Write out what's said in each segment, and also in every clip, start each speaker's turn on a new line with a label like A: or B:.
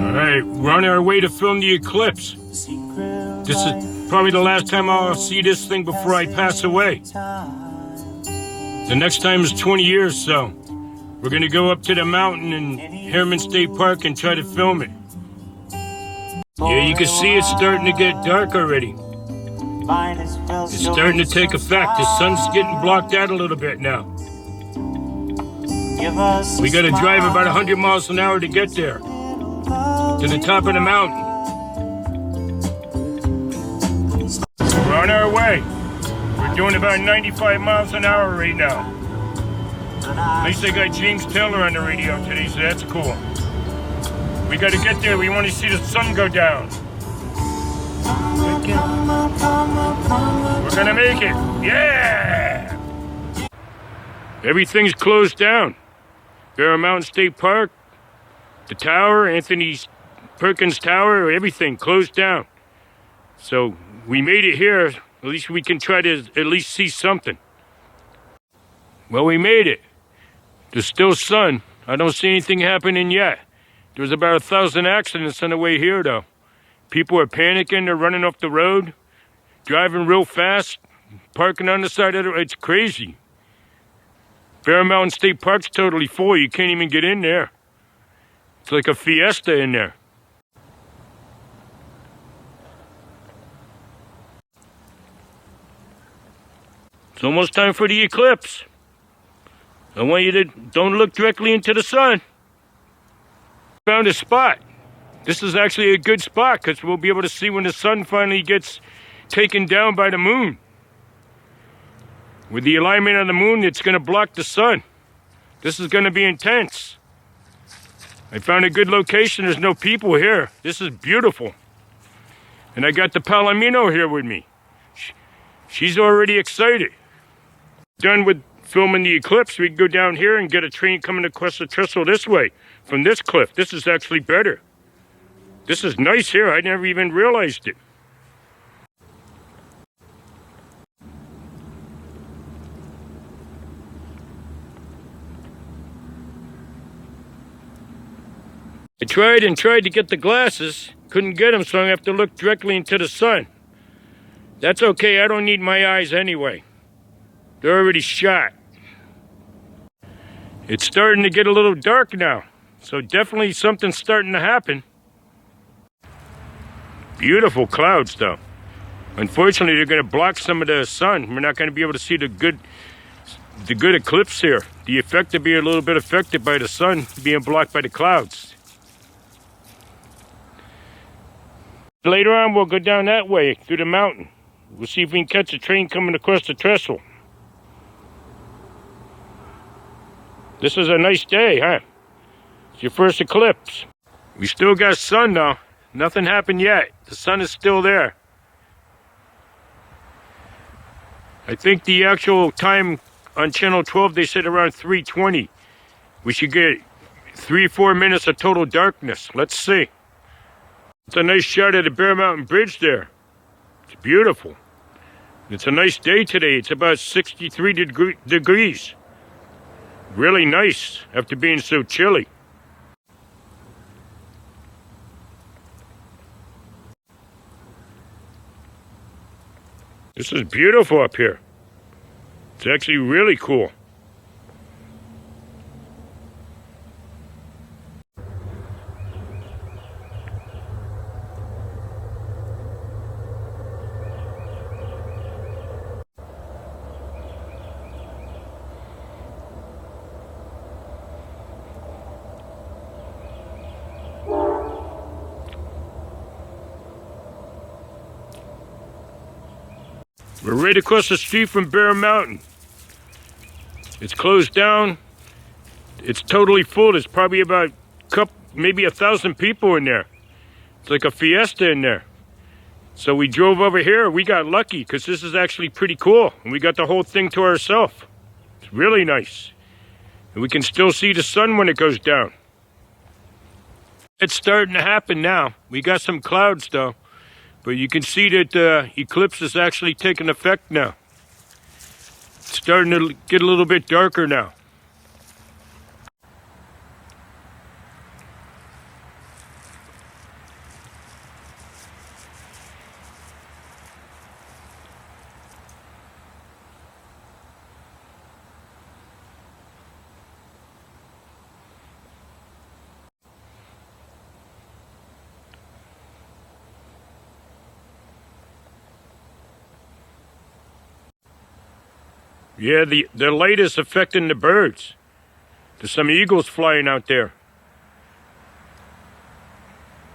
A: Alright, we're on our way to film the Eclipse. This is probably the last time I'll see this thing before I pass away. The next time is 20 years, so we're gonna go up to the mountain in Harriman State Park and try to film it. Yeah, you can see it's starting to get dark already. It's starting to take effect. The sun's getting blocked out a little bit now. We gotta drive about 100 miles an hour to get there, to the top of the mountain. We're on our way. We're doing about 95 miles an hour right now. At least I got James Taylor on the radio today, so that's cool. We gotta get there. We want to see the sun go down. We're gonna make it. Yeah! Everything's closed down. Bear Mountain State Park, the tower, Anthony Perkins Tower, everything closed down. So we made it here. At least we can try to at least see something. Well, we made it. There's still sun. I don't see anything happening yet. There was about 1,000 accidents on the way here, though. People are panicking. They're running off the road, driving real fast, parking on the side of the road. It's crazy. Bear Mountain State Park's totally full. You can't even get in there. It's like a fiesta in there. It's almost time for the eclipse. I want you to don't look directly into the sun. Found a spot. This is actually a good spot because we'll be able to see when the sun finally gets taken down by the moon. With the alignment of the moon, it's going to block the sun. This is going to be intense. I found a good location. There's no people here. This is beautiful. And I got the Palomino here with me. She's already excited. Done with filming the eclipse, we can go down here and get a train coming across the trestle this way from this cliff. This is actually better. This is nice here. I never even realized it. I tried to get the glasses. Couldn't get them, so I have to look directly into the sun. That's okay. I don't need my eyes anyway. They're already shot. It's starting to get a little dark now, so definitely something's starting to happen. Beautiful clouds, though. Unfortunately, they're going to block some of the sun. We're not going to be able to see the good eclipse here. The effect will be a little bit affected by the sun being blocked by the clouds. Later on, we'll go down that way through the mountain. We'll see if we can catch a train coming across the trestle. This is a nice day, huh? It's your first eclipse. We still got sun, though. Nothing happened yet. The sun is still there. I think the actual time on channel 12, they said around 3:20. We should get 3 or 4 minutes of total darkness. Let's see. It's a nice shot of the Bear Mountain Bridge there. It's beautiful. It's a nice day today. It's about 63 degrees. Really nice after being so chilly. This is beautiful up here. It's actually really cool. We're right across the street from Bear Mountain. It's closed down. It's totally full. There's probably about maybe 1,000 people in there. It's like a fiesta in there. So we drove over here. We got lucky because this is actually pretty cool. And we got the whole thing to ourselves. It's really nice. And we can still see the sun when it goes down. It's starting to happen now. We got some clouds though. But you can see that the eclipse is actually taking effect now. It's starting to get a little bit darker now. Yeah, the light is affecting the birds. There's some eagles flying out there.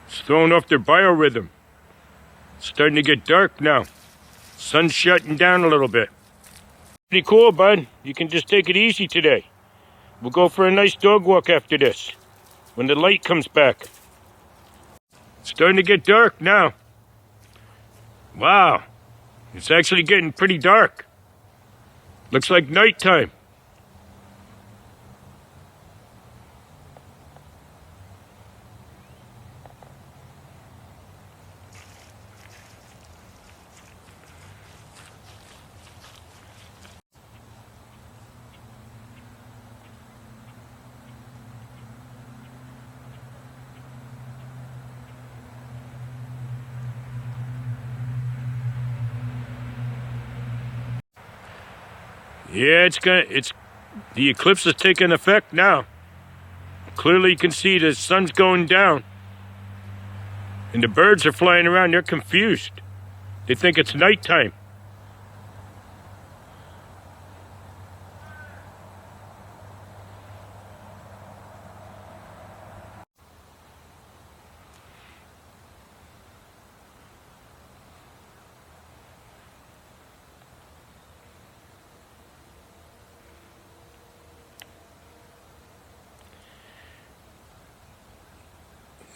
A: It's throwing off their biorhythm. It's starting to get dark now. Sun's shutting down a little bit. Pretty cool, bud. You can just take it easy today. We'll go for a nice dog walk after this, when the light comes back. It's starting to get dark now. Wow. It's actually getting pretty dark. Looks like nighttime. Yeah, the eclipse is taking effect now. Clearly you can see the sun's going down. And the birds are flying around, they're confused. They think it's nighttime.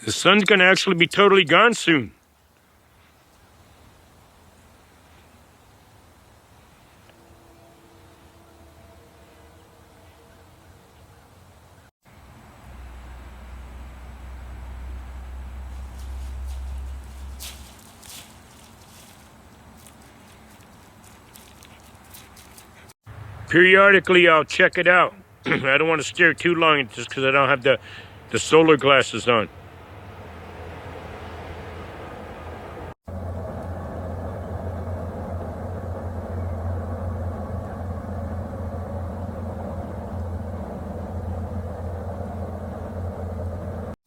A: The sun's gonna actually be totally gone soon. Periodically I'll check it out. I don't want to stare too long just because I don't have the solar glasses on.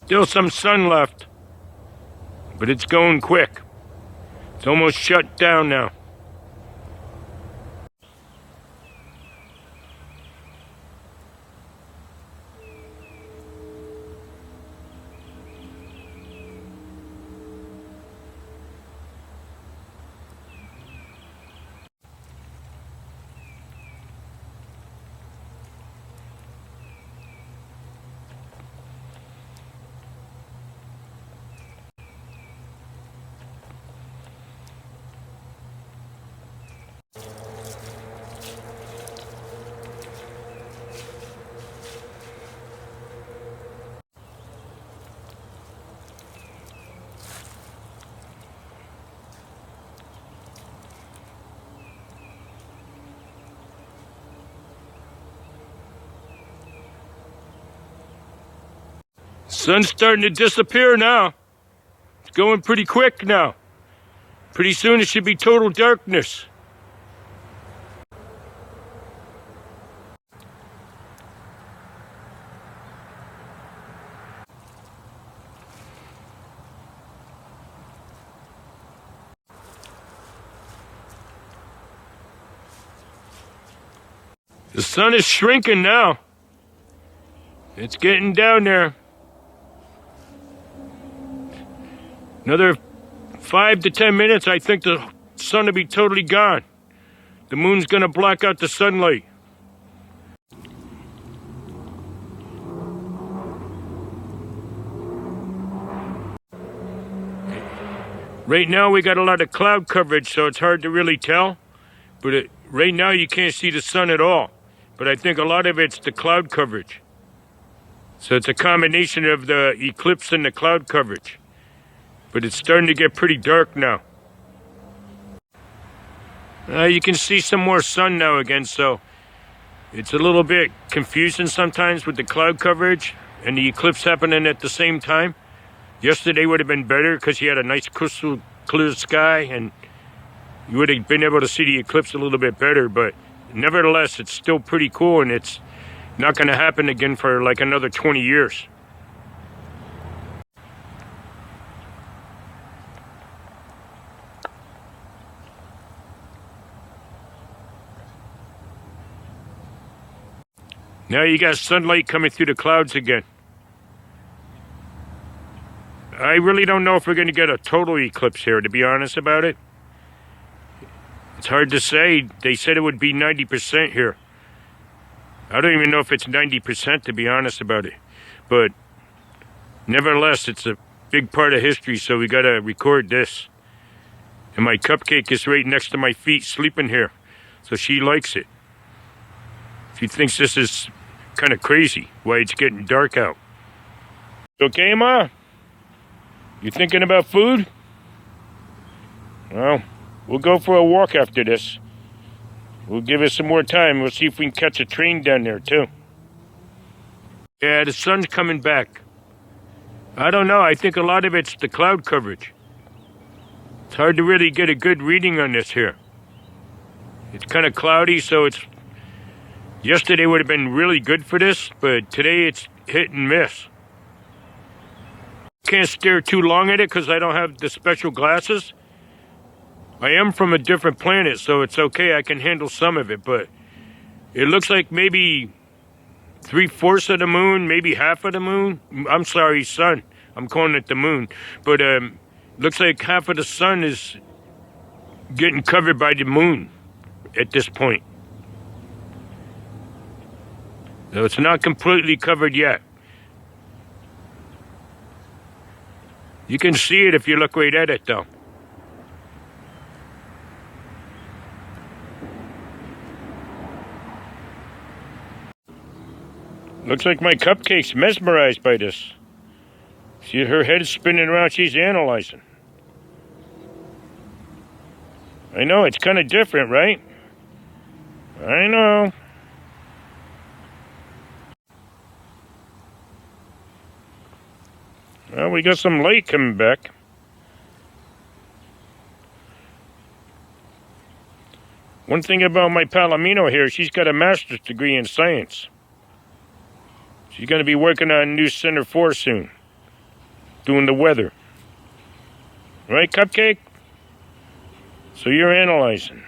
A: Still some sun left, but it's going quick. It's almost shut down now. Sun's starting to disappear now. It's going pretty quick now. Pretty soon it should be total darkness. The sun is shrinking now. It's getting down there. Another 5 to 10 minutes, I think the sun will be totally gone. The moon's gonna block out the sunlight. Right now we got a lot of cloud coverage, so it's hard to really tell. But right now you can't see the sun at all. But I think a lot of it's the cloud coverage. So it's a combination of the eclipse and the cloud coverage. But it's starting to get pretty dark now. You can see some more sun now again, so it's a little bit confusing sometimes with the cloud coverage and the eclipse happening at the same time. Yesterday would have been better because you had a nice crystal clear sky and you would have been able to see the eclipse a little bit better, but nevertheless, it's still pretty cool and it's not going to happen again for like another 20 years. Now you got sunlight coming through the clouds again. I really don't know if we're going to get a total eclipse here, to be honest about it. It's hard to say. They said it would be 90% here. I don't even know if it's 90%, to be honest about it. But nevertheless, it's a big part of history, so we got to record this. And my cupcake is right next to my feet, sleeping here. So she likes it. She thinks this is kind of crazy, why it's getting dark out. Okay, Ma? You thinking about food? Well, we'll go for a walk after this. We'll give it some more time. We'll see if we can catch a train down there, too. Yeah, the sun's coming back. I don't know. I think a lot of it's the cloud coverage. It's hard to really get a good reading on this here. It's kind of cloudy, so it's... Yesterday would have been really good for this, but today it's hit and miss. Can't stare too long at it because I don't have the special glasses. I am from a different planet, so it's okay. I can handle some of it, but it looks like maybe 3/4 of the moon, maybe half of the moon. I'm sorry, sun. I'm calling it the moon. But looks like half of the sun is getting covered by the moon at this point. So it's not completely covered yet. You can see it if you look right at it, though. Looks like my cupcake's mesmerized by this. See, her head's spinning around. She's analyzing. I know, it's kind of different, right? I know. Well, we got some light coming back. One thing about my Palomino here, she's got a master's degree in science. She's going to be working on new Center 4 soon. Doing the weather. Right, Cupcake? So you're analyzing.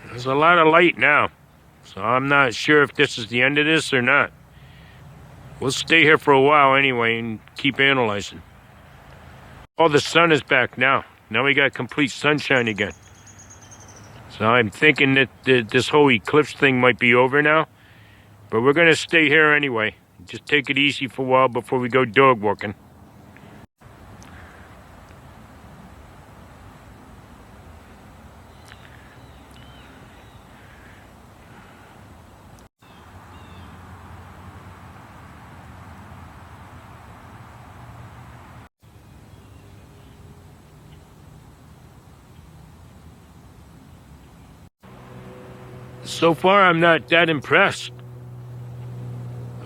A: There's a lot of light now. So I'm not sure if this is the end of this or not. We'll stay here for a while anyway and keep analyzing. Oh, the sun is back now. Now we got complete sunshine again. So I'm thinking that this whole eclipse thing might be over now. But we're going to stay here anyway. Just take it easy for a while before we go dog walking. So far, I'm not that impressed.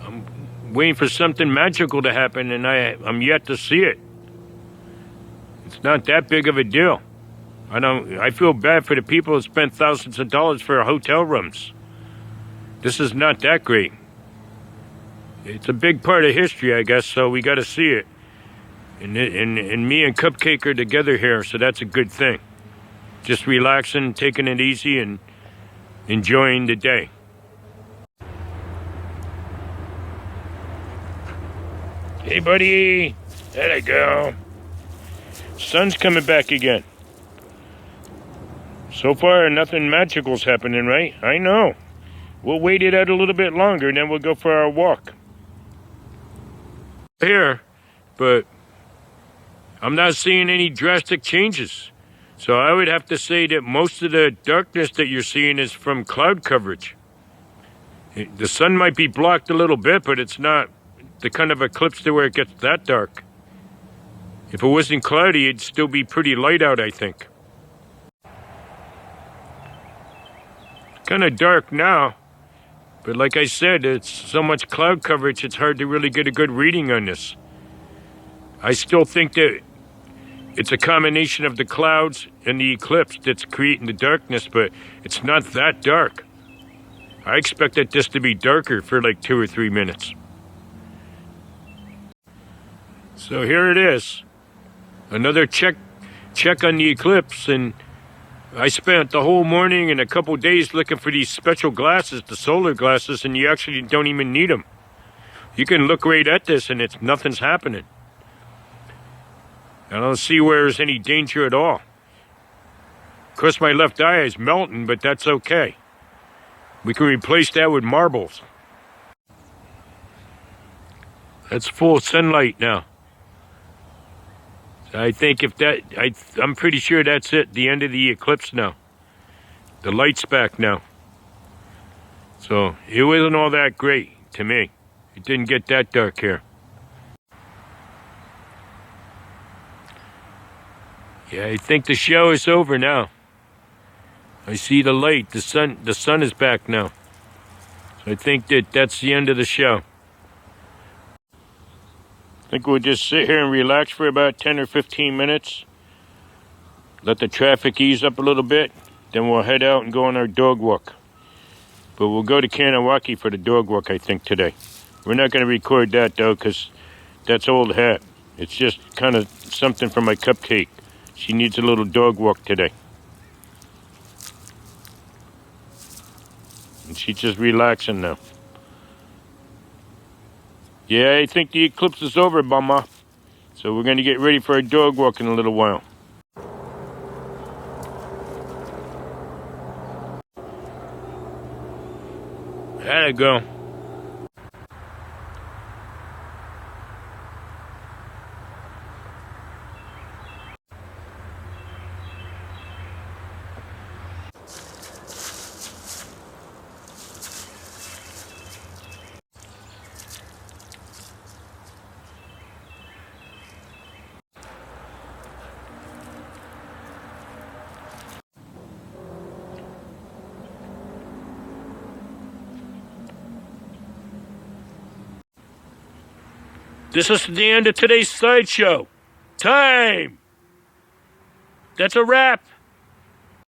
A: I'm waiting for something magical to happen, and I'm yet to see it. It's not that big of a deal. I feel bad for the people who spent thousands of dollars for hotel rooms. This is not that great. It's a big part of history, I guess, so we got to see it. And me and Cupcake are together here, so that's a good thing. Just relaxing, taking it easy, and enjoying the day. Hey, buddy. There I go. Sun's coming back again. So far, nothing magical's happening, right? I know. We'll wait it out a little bit longer, and then we'll go for our walk. Here, but I'm not seeing any drastic changes. So I would have to say that most of the darkness that you're seeing is from cloud coverage. The sun might be blocked a little bit, but it's not the kind of eclipse to where it gets that dark. If it wasn't cloudy, it'd still be pretty light out, I think. Kind of dark now, but like I said, it's so much cloud coverage, it's hard to really get a good reading on this. I still think that it's a combination of the clouds and the eclipse that's creating the darkness, but it's not that dark. I expected this to be darker for like 2 or 3 minutes. So here it is. Another check on the eclipse, and I spent the whole morning and a couple days looking for these special glasses, the solar glasses, and you actually don't even need them. You can look right at this and nothing's happening. I don't see where there's any danger at all. Of course, my left eye is melting, but that's okay. We can replace that with marbles. That's full sunlight now. I think I'm pretty sure that's it, the end of the eclipse now. The light's back now. So it wasn't all that great to me. It didn't get that dark here. Yeah, I think the show is over now. I see the light, the sun is back now. So I think that's the end of the show. I think we'll just sit here and relax for about 10 or 15 minutes. Let the traffic ease up a little bit. Then we'll head out and go on our dog walk. But we'll go to Kanawaki for the dog walk, I think, today. We're not going to record that, though, because that's old hat. It's just kind of something for my cupcake. She needs a little dog walk today. And she's just relaxing now. Yeah, I think the eclipse is over, Mama. So we're going to get ready for a dog walk in a little while. There you go. This is the end of today's sideshow. Time! That's a wrap.